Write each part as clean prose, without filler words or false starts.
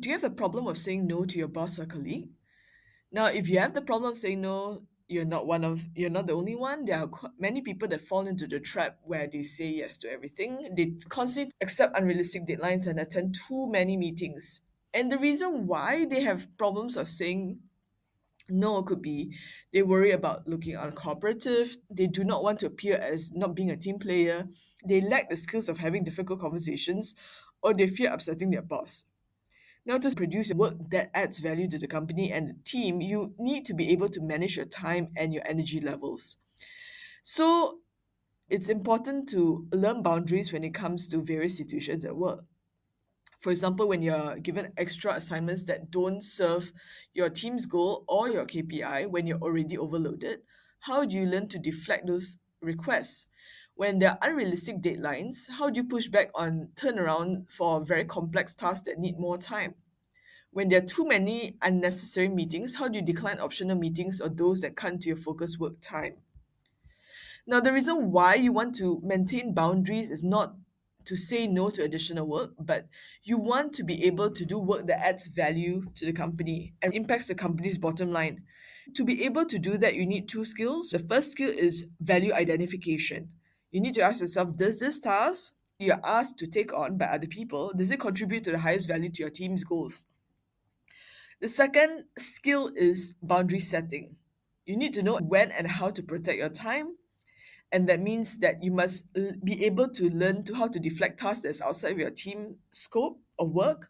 Do you have a problem of saying no to your boss or colleague? Now, if you have the problem of saying no, you're not the only one. There are many people that fall into the trap where they say yes to everything. They constantly accept unrealistic deadlines and attend too many meetings. And the reason why they have problems of saying no could be they worry about looking uncooperative, they do not want to appear as not being a team player, they lack the skills of having difficult conversations, or they fear upsetting their boss. Now, to produce work that adds value to the company and the team, you need to be able to manage your time and your energy levels. So, it's important to learn boundaries when it comes to various situations at work. For example, when you're given extra assignments that don't serve your team's goal or your KPI when you're already overloaded, how do you learn to deflect those requests? When there are unrealistic deadlines, how do you push back on turnaround for very complex tasks that need more time? When there are too many unnecessary meetings, how do you decline optional meetings or those that cut into your focus work time? Now, the reason why you want to maintain boundaries is not to say no to additional work, but you want to be able to do work that adds value to the company and impacts the company's bottom line. To be able to do that, you need two skills. The first skill is value identification. You need to ask yourself, does this task you're asked to take on by other people, does it contribute to the highest value to your team's goals? The second skill is boundary setting. You need to know when and how to protect your time, and that means that you must be able to learn to how to deflect tasks that's outside of your team scope of work,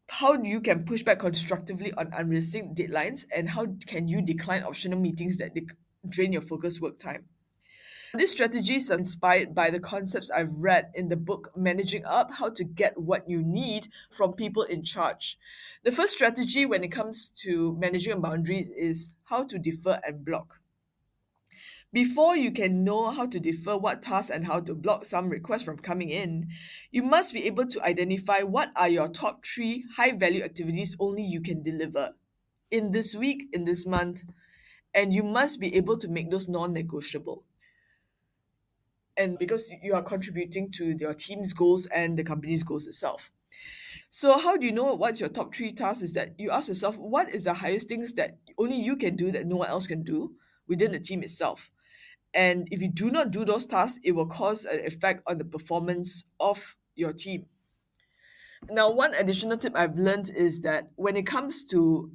how you can push back constructively on unrealistic deadlines, and how can you decline optional meetings that drain your focus work time. These strategies are inspired by the concepts I've read in the book Managing Up: How to Get What You Need from People in Charge. The first strategy when it comes to managing boundaries is how to defer and block. Before you can know how to defer what tasks and how to block some requests from coming in, you must be able to identify what are your top three high value activities only you can deliver in this week, in this month, and you must be able to make those non negotiable. And because you are contributing to your team's goals and the company's goals itself. So, how do you know what's your top three tasks? Is that you ask yourself, what is the highest things that only you can do that no one else can do within the team itself? And if you do not do those tasks, it will cause an effect on the performance of your team. Now, one additional tip I've learned is that when it comes to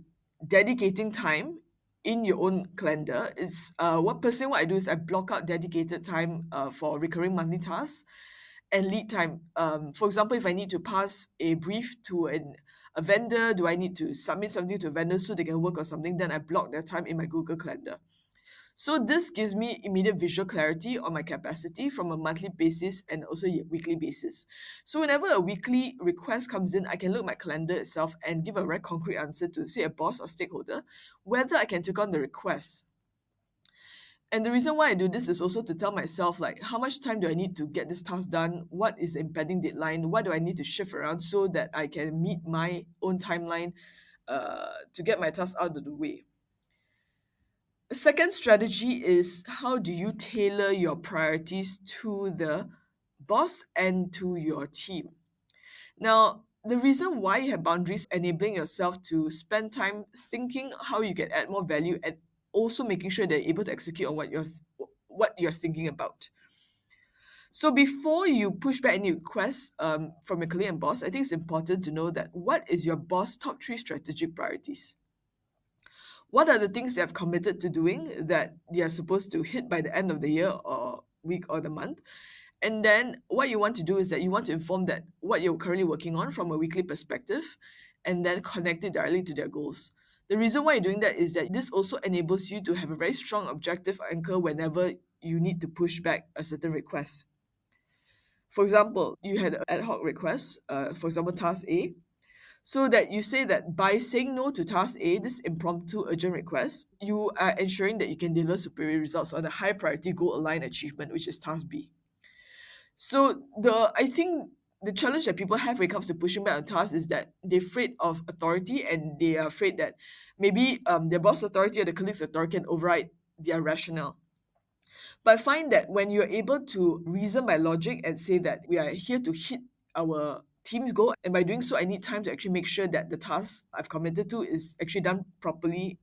dedicating time in your own calendar, it's what I do is I block out dedicated time for recurring monthly tasks and lead time. For example, if I need to pass a brief to a vendor, do I need to submit something to a vendor so they can work on something? Then I block their time in my Google Calendar. So this gives me immediate visual clarity on my capacity from a monthly basis and also weekly basis. So whenever a weekly request comes in, I can look at my calendar itself and give a very concrete answer to, say, a boss or stakeholder, whether I can take on the request. And the reason why I do this is also to tell myself, like, how much time do I need to get this task done? What is the impending deadline? What do I need to shift around so that I can meet my own timeline to get my task out of the way? A second strategy is how do you tailor your priorities to the boss and to your team? Now, the reason why you have boundaries enabling yourself to spend time thinking how you can add more value and also making sure that you're able to execute on what you're thinking about. So before you push back any requests from your colleague and boss, I think it's important to know that what is your boss' top three strategic priorities? What are the things they have committed to doing that they are supposed to hit by the end of the year or week or the month? And then what you want to do is that you want to inform that what you're currently working on from a weekly perspective and then connect it directly to their goals. The reason why you're doing that is that this also enables you to have a very strong objective anchor whenever you need to push back a certain request. For example, you had an ad hoc request, for example, task A, so that you say that by saying no to task A, this impromptu urgent request, you are ensuring that you can deliver superior results on a high priority goal aligned achievement, which is task B. So I think the challenge that people have when it comes to pushing back on tasks is that they're afraid of authority and they are afraid that maybe their boss authority or the colleague's authority can override their rationale. But I find that when you're able to reason by logic and say that we are here to hit our team's goal. And by doing so, I need time to actually make sure that the task I've committed to is actually done properly.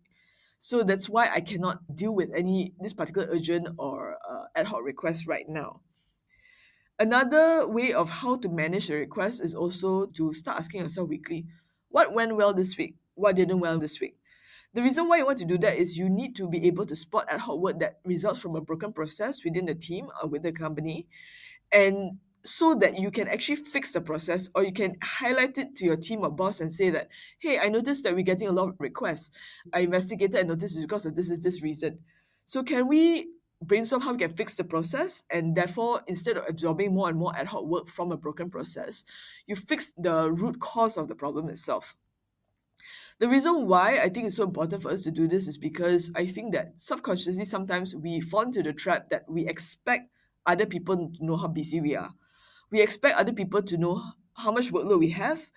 So that's why I cannot deal with any this particular urgent or ad hoc request right now. Another way of how to manage the request is also to start asking yourself weekly, what went well this week? What didn't well this week? The reason why you want to do that is you need to be able to spot ad hoc work that results from a broken process within the team or with the company, and so that you can actually fix the process, or you can highlight it to your team or boss and say that, hey, I noticed that we're getting a lot of requests. I investigated and noticed it's because of this is this reason. So can we brainstorm how we can fix the process, and therefore instead of absorbing more and more ad hoc work from a broken process, you fix the root cause of the problem itself. The reason why I think it's so important for us to do this is because I think that subconsciously sometimes we fall into the trap that we expect other people to know how busy we are. We expect other people to know how much workload we have.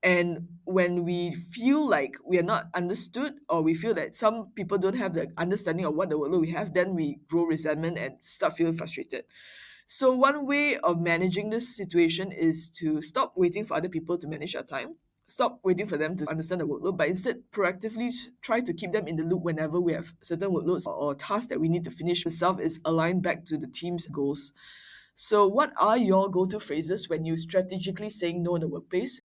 And when we feel like we are not understood, or we feel that some people don't have the understanding of what the workload we have, then we grow resentment and start feeling frustrated. So one way of managing this situation is to stop waiting for other people to manage our time. Stop waiting for them to understand the workload, but instead proactively try to keep them in the loop whenever we have certain workloads or tasks that we need to finish. Itself is aligned back to the team's goals. So, what are your go to phrases when you strategically saying no in the workplace?